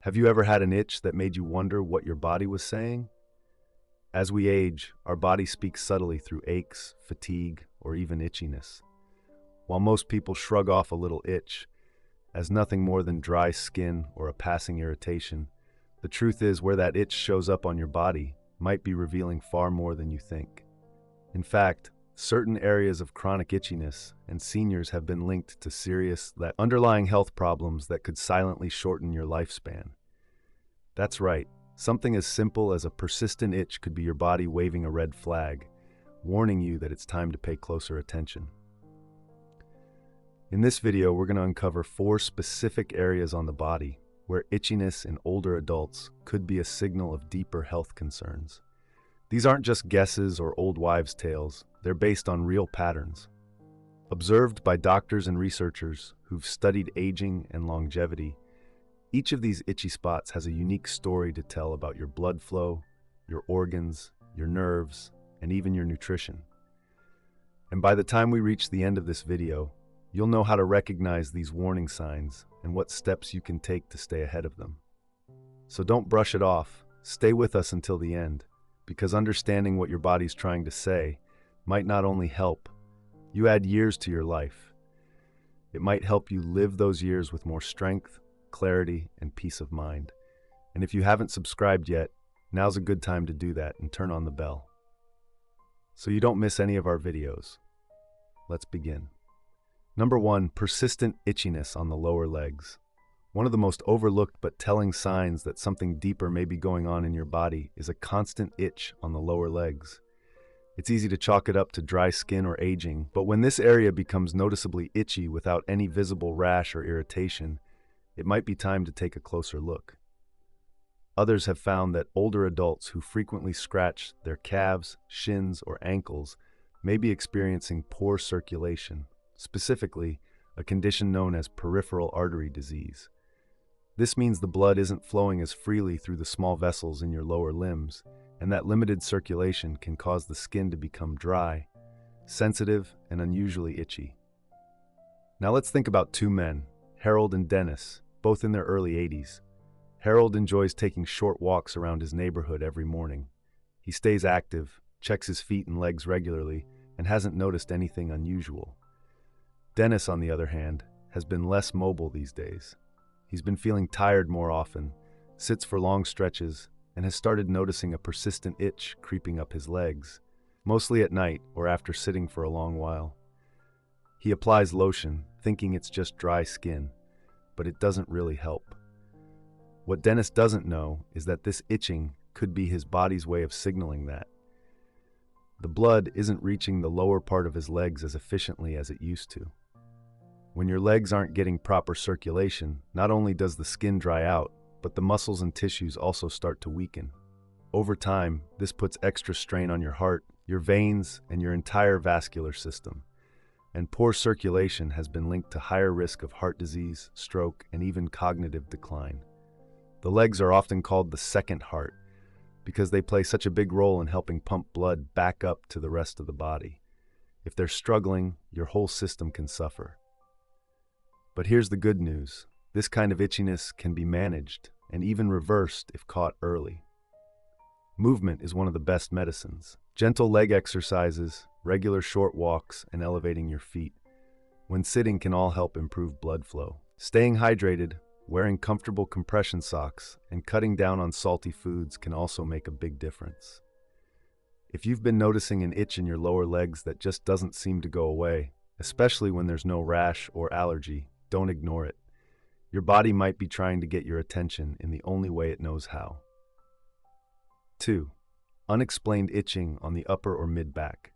Have you ever had an itch that made you wonder what your body was saying? As we age, our body speaks subtly through aches, fatigue, or even itchiness. While most people shrug off a little itch as nothing more than dry skin or a passing irritation, the truth is where that itch shows up on your body might be revealing far more than you think. In fact, certain areas of chronic itchiness and seniors have been linked to serious underlying health problems that could silently shorten your lifespan. That's right, something as simple as a persistent itch could be your body waving a red flag, warning you that it's time to pay closer attention. In this video, we're going to uncover 4 specific areas on the body where itchiness in older adults could be a signal of deeper health concerns. These aren't just guesses or old wives' tales, they're based on real patterns. Observed by doctors and researchers who've studied aging and longevity, each of these itchy spots has a unique story to tell about your blood flow, your organs, your nerves, and even your nutrition. And by the time we reach the end of this video, you'll know how to recognize these warning signs and what steps you can take to stay ahead of them. So don't brush it off, stay with us until the end, because understanding what your body's trying to say might not only help you add years to your life, it might help you live those years with more strength, clarity, and peace of mind. And if you haven't subscribed yet, now's a good time to do that and turn on the bell, so you don't miss any of our videos. Let's begin. Number 1, persistent itchiness on the lower legs. One of the most overlooked but telling signs that something deeper may be going on in your body is a constant itch on the lower legs. It's easy to chalk it up to dry skin or aging, but when this area becomes noticeably itchy without any visible rash or irritation, it might be time to take a closer look. Others have found that older adults who frequently scratch their calves, shins, or ankles may be experiencing poor circulation, specifically a condition known as peripheral artery disease. This means the blood isn't flowing as freely through the small vessels in your lower limbs, and that limited circulation can cause the skin to become dry, sensitive, and unusually itchy. Now let's think about 2 men, Harold and Dennis, both in their early 80s. Harold enjoys taking short walks around his neighborhood every morning. He stays active, checks his feet and legs regularly, and hasn't noticed anything unusual. Dennis, on the other hand, has been less mobile these days. He's been feeling tired more often, sits for long stretches, and has started noticing a persistent itch creeping up his legs, mostly at night or after sitting for a long while. He applies lotion, thinking it's just dry skin, but it doesn't really help. What Dennis doesn't know is that this itching could be his body's way of signaling that the blood isn't reaching the lower part of his legs as efficiently as it used to. When your legs aren't getting proper circulation, not only does the skin dry out, but the muscles and tissues also start to weaken. Over time, this puts extra strain on your heart, your veins, and your entire vascular system. And poor circulation has been linked to higher risk of heart disease, stroke, and even cognitive decline. The legs are often called the second heart because they play such a big role in helping pump blood back up to the rest of the body. If they're struggling, your whole system can suffer. But here's the good news. This kind of itchiness can be managed and even reversed if caught early. Movement is one of the best medicines. Gentle leg exercises, regular short walks, and elevating your feet when sitting can all help improve blood flow. Staying hydrated, wearing comfortable compression socks, and cutting down on salty foods can also make a big difference. If you've been noticing an itch in your lower legs that just doesn't seem to go away, especially when there's no rash or allergy, don't ignore it. Your body might be trying to get your attention in the only way it knows how. 2. Unexplained itching on the upper or mid-back.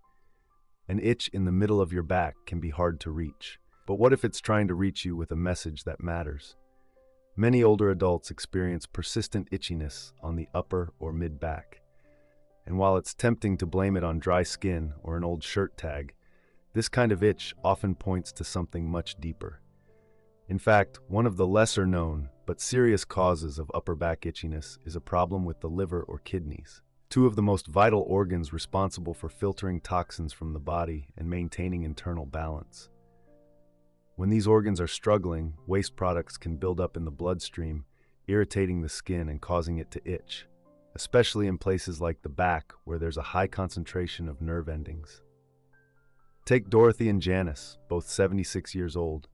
An itch in the middle of your back can be hard to reach, but what if it's trying to reach you with a message that matters? Many older adults experience persistent itchiness on the upper or mid-back. And while it's tempting to blame it on dry skin or an old shirt tag, this kind of itch often points to something much deeper. In fact, one of the lesser-known but serious causes of upper back itchiness is a problem with the liver or kidneys, 2 of the most vital organs responsible for filtering toxins from the body and maintaining internal balance. When these organs are struggling, waste products can build up in the bloodstream, irritating the skin and causing it to itch, especially in places like the back where there's a high concentration of nerve endings. Take Dorothy and Janice, both 76 years old.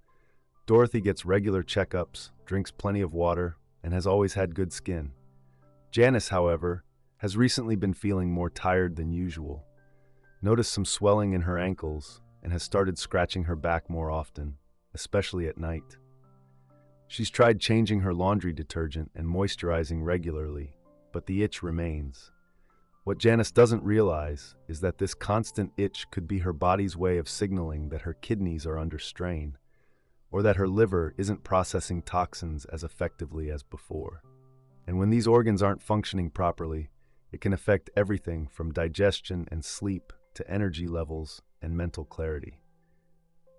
Dorothy gets regular checkups, drinks plenty of water, and has always had good skin. Janice, however, has recently been feeling more tired than usual. Noticed some swelling in her ankles and has started scratching her back more often, especially at night. She's tried changing her laundry detergent and moisturizing regularly, but the itch remains. What Janice doesn't realize is that this constant itch could be her body's way of signaling that her kidneys are under strain, or that her liver isn't processing toxins as effectively as before. And when these organs aren't functioning properly, it can affect everything from digestion and sleep to energy levels and mental clarity.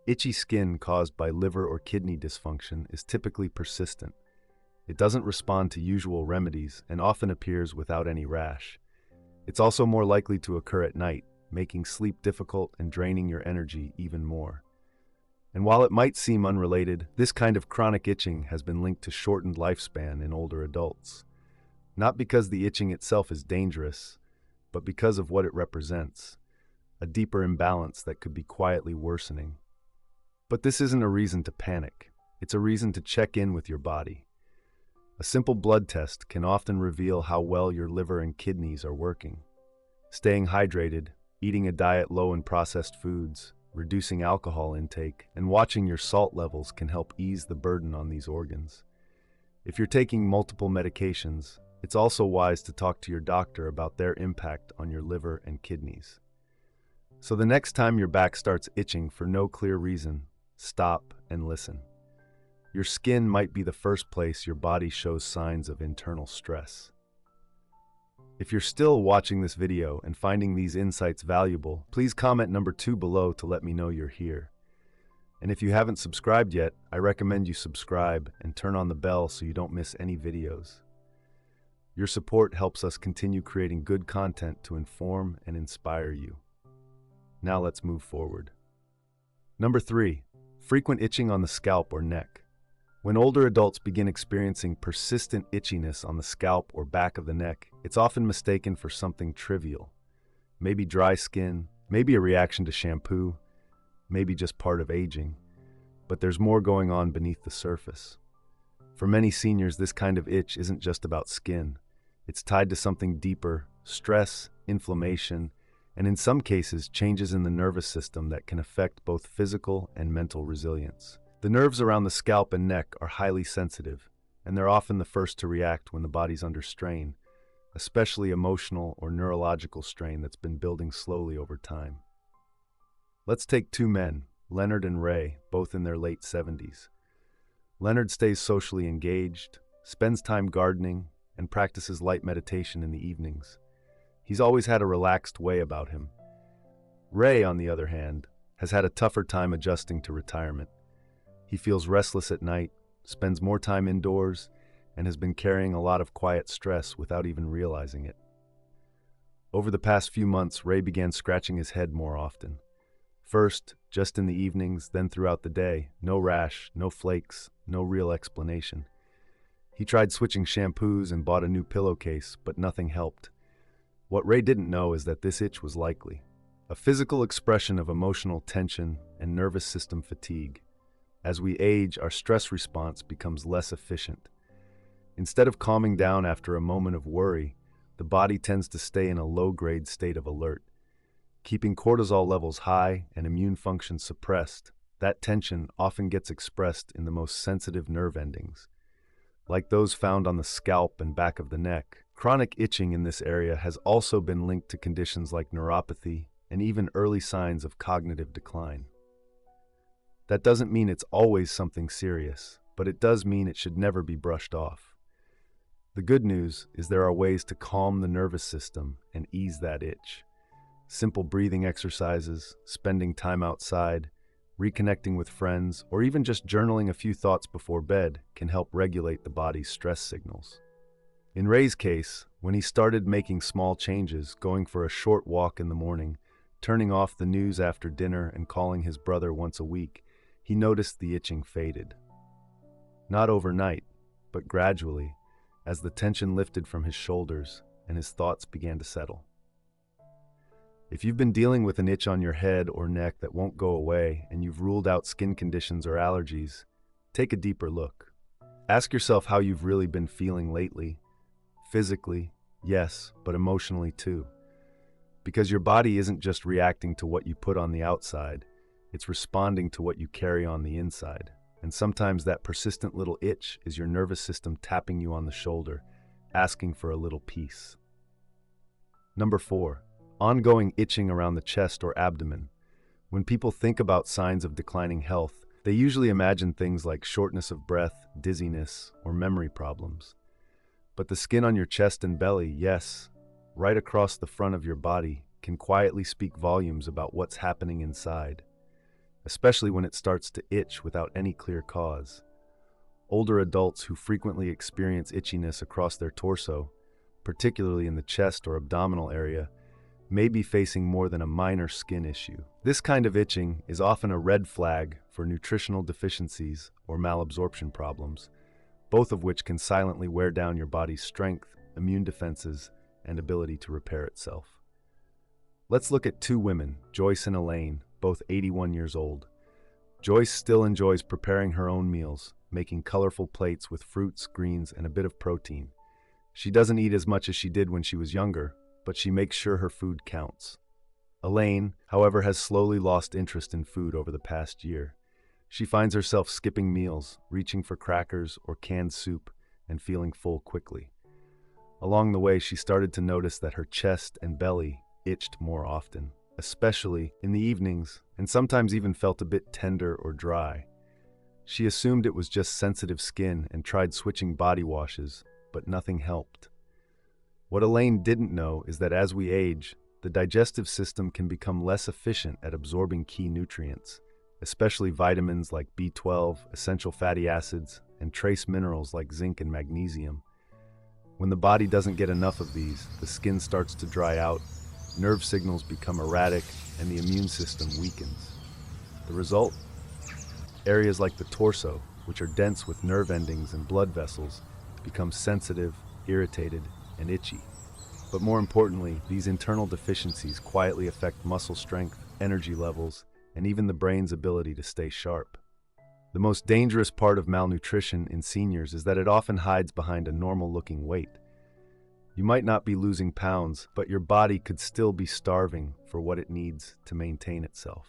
Itchy skin caused by liver or kidney dysfunction is typically persistent. It doesn't respond to usual remedies and often appears without any rash. It's also more likely to occur at night, making sleep difficult and draining your energy even more. And while it might seem unrelated, this kind of chronic itching has been linked to shortened lifespan in older adults. Not because the itching itself is dangerous, but because of what it represents, a deeper imbalance that could be quietly worsening. But this isn't a reason to panic. It's a reason to check in with your body. A simple blood test can often reveal how well your liver and kidneys are working. Staying hydrated, eating a diet low in processed foods, reducing alcohol intake, and watching your salt levels can help ease the burden on these organs. If you're taking multiple medications, it's also wise to talk to your doctor about their impact on your liver and kidneys. So the next time your back starts itching for no clear reason, stop and listen. Your skin might be the first place your body shows signs of internal stress. If you're still watching this video and finding these insights valuable, please comment number 2 below to let me know you're here. And if you haven't subscribed yet, I recommend you subscribe and turn on the bell so you don't miss any videos. Your support helps us continue creating good content to inform and inspire you. Now let's move forward. Number 3. Frequent itching on the scalp or neck. When older adults begin experiencing persistent itchiness on the scalp or back of the neck, it's often mistaken for something trivial. Maybe dry skin, maybe a reaction to shampoo, maybe just part of aging. But there's more going on beneath the surface. For many seniors, this kind of itch isn't just about skin. It's tied to something deeper: stress, inflammation, and in some cases, changes in the nervous system that can affect both physical and mental resilience. The nerves around the scalp and neck are highly sensitive, and they're often the first to react when the body's under strain, especially emotional or neurological strain that's been building slowly over time. Let's take 2 men, Leonard and Ray, both in their late 70s. Leonard stays socially engaged, spends time gardening, and practices light meditation in the evenings. He's always had a relaxed way about him. Ray, on the other hand, has had a tougher time adjusting to retirement. He feels restless at night, spends more time indoors, and has been carrying a lot of quiet stress without even realizing it. Over the past few months, Ray began scratching his head more often. First, just in the evenings, then throughout the day. No rash, no flakes, no real explanation. He tried switching shampoos and bought a new pillowcase, but nothing helped. What Ray didn't know is that this itch was likely a physical expression of emotional tension and nervous system fatigue. As we age, our stress response becomes less efficient. Instead of calming down after a moment of worry, the body tends to stay in a low-grade state of alert. Keeping cortisol levels high and immune function suppressed, that tension often gets expressed in the most sensitive nerve endings. Like those found on the scalp and back of the neck, chronic itching in this area has also been linked to conditions like neuropathy and even early signs of cognitive decline. That doesn't mean it's always something serious, but it does mean it should never be brushed off. The good news is there are ways to calm the nervous system and ease that itch. Simple breathing exercises, spending time outside, reconnecting with friends, or even just journaling a few thoughts before bed can help regulate the body's stress signals. In Ray's case, when he started making small changes, going for a short walk in the morning, turning off the news after dinner, and calling his brother once a week, he noticed the itching faded. Not overnight, but gradually, as the tension lifted from his shoulders and his thoughts began to settle. If you've been dealing with an itch on your head or neck that won't go away and you've ruled out skin conditions or allergies, take a deeper look. Ask yourself how you've really been feeling lately. Physically, yes, but emotionally too. Because your body isn't just reacting to what you put on the outside, it's responding to what you carry on the inside. And sometimes that persistent little itch is your nervous system tapping you on the shoulder, asking for a little peace. Number 4, ongoing itching around the chest or abdomen. When people think about signs of declining health, they usually imagine things like shortness of breath, dizziness, or memory problems. But the skin on your chest and belly, yes, right across the front of your body, can quietly speak volumes about what's happening inside, especially when it starts to itch without any clear cause. Older adults who frequently experience itchiness across their torso, particularly in the chest or abdominal area, may be facing more than a minor skin issue. This kind of itching is often a red flag for nutritional deficiencies or malabsorption problems, both of which can silently wear down your body's strength, immune defenses, and ability to repair itself. Let's look at 2 women, Joyce and Elaine, both 81 years old. Joyce still enjoys preparing her own meals, making colorful plates with fruits, greens, and a bit of protein. She doesn't eat as much as she did when she was younger, but she makes sure her food counts. Elaine, however, has slowly lost interest in food over the past year. She finds herself skipping meals, reaching for crackers or canned soup, and feeling full quickly. Along the way, she started to notice that her chest and belly itched more often, especially in the evenings, and sometimes even felt a bit tender or dry. She assumed it was just sensitive skin and tried switching body washes, but nothing helped. What Elaine didn't know is that as we age, the digestive system can become less efficient at absorbing key nutrients, especially vitamins like B12, essential fatty acids, and trace minerals like zinc and magnesium. When the body doesn't get enough of these, the skin starts to dry out, nerve signals become erratic, and the immune system weakens. The result? Areas like the torso, which are dense with nerve endings and blood vessels, become sensitive, irritated, and itchy. But more importantly, these internal deficiencies quietly affect muscle strength, energy levels, and even the brain's ability to stay sharp. The most dangerous part of malnutrition in seniors is that it often hides behind a normal-looking weight. You might not be losing pounds, but your body could still be starving for what it needs to maintain itself.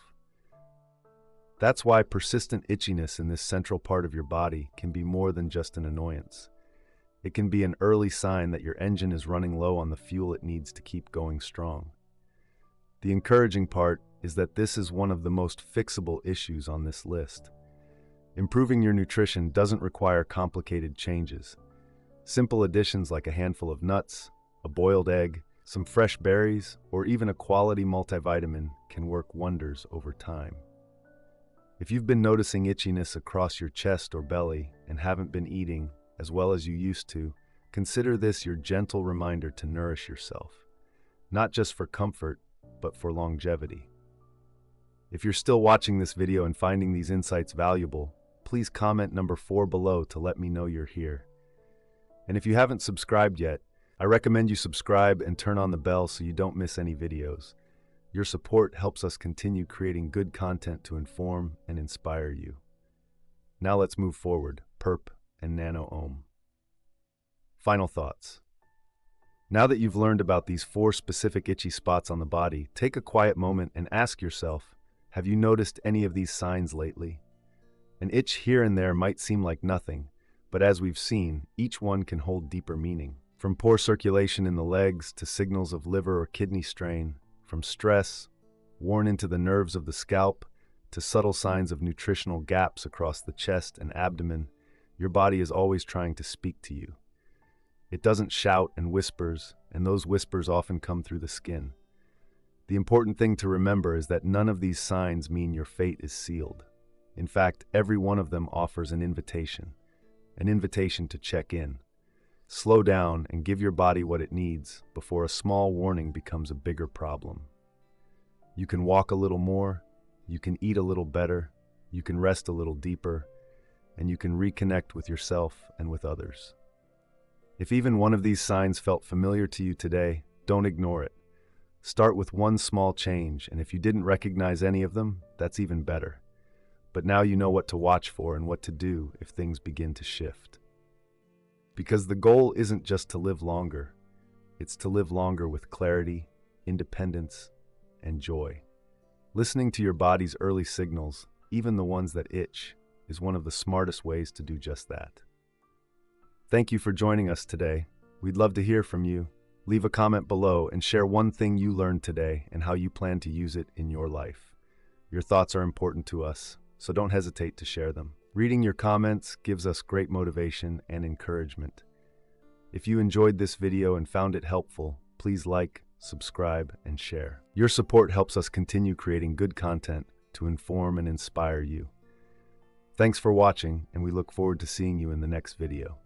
That's why persistent itchiness in this central part of your body can be more than just an annoyance. It can be an early sign that your engine is running low on the fuel it needs to keep going strong. The encouraging part is that this is one of the most fixable issues on this list. Improving your nutrition doesn't require complicated changes. Simple additions like a handful of nuts, a boiled egg, some fresh berries, or even a quality multivitamin can work wonders over time. If you've been noticing itchiness across your chest or belly and haven't been eating as well as you used to, consider this your gentle reminder to nourish yourself, not just for comfort, but for longevity. If you're still watching this video and finding these insights valuable, please comment number 4 below to let me know you're here. And if you haven't subscribed yet, I recommend you subscribe and turn on the bell so you don't miss any videos. Your support helps us continue creating good content to inform and inspire you. Now let's move forward, perp and nano-ohm. Final thoughts. Now that you've learned about these 4 specific itchy spots on the body, take a quiet moment and ask yourself, have you noticed any of these signs lately? An itch here and there might seem like nothing, but as we've seen, each one can hold deeper meaning. From poor circulation in the legs to signals of liver or kidney strain, from stress, worn into the nerves of the scalp, to subtle signs of nutritional gaps across the chest and abdomen, your body is always trying to speak to you. It doesn't shout and whispers, and those whispers often come through the skin. The important thing to remember is that none of these signs mean your fate is sealed. In fact, every one of them offers an invitation to check in. Slow down and give your body what it needs before a small warning becomes a bigger problem. You can walk a little more, you can eat a little better, you can rest a little deeper, and you can reconnect with yourself and with others. If even one of these signs felt familiar to you today, don't ignore it. Start with one small change, and if you didn't recognize any of them, that's even better. But now you know what to watch for and what to do if things begin to shift. Because the goal isn't just to live longer, it's to live longer with clarity, independence, and joy. Listening to your body's early signals, even the ones that itch, is one of the smartest ways to do just that. Thank you for joining us today. We'd love to hear from you. Leave a comment below and share one thing you learned today and how you plan to use it in your life. Your thoughts are important to us, so don't hesitate to share them. Reading your comments gives us great motivation and encouragement. If you enjoyed this video and found it helpful, please like, subscribe, and share. Your support helps us continue creating good content to inform and inspire you. Thanks for watching, and we look forward to seeing you in the next video.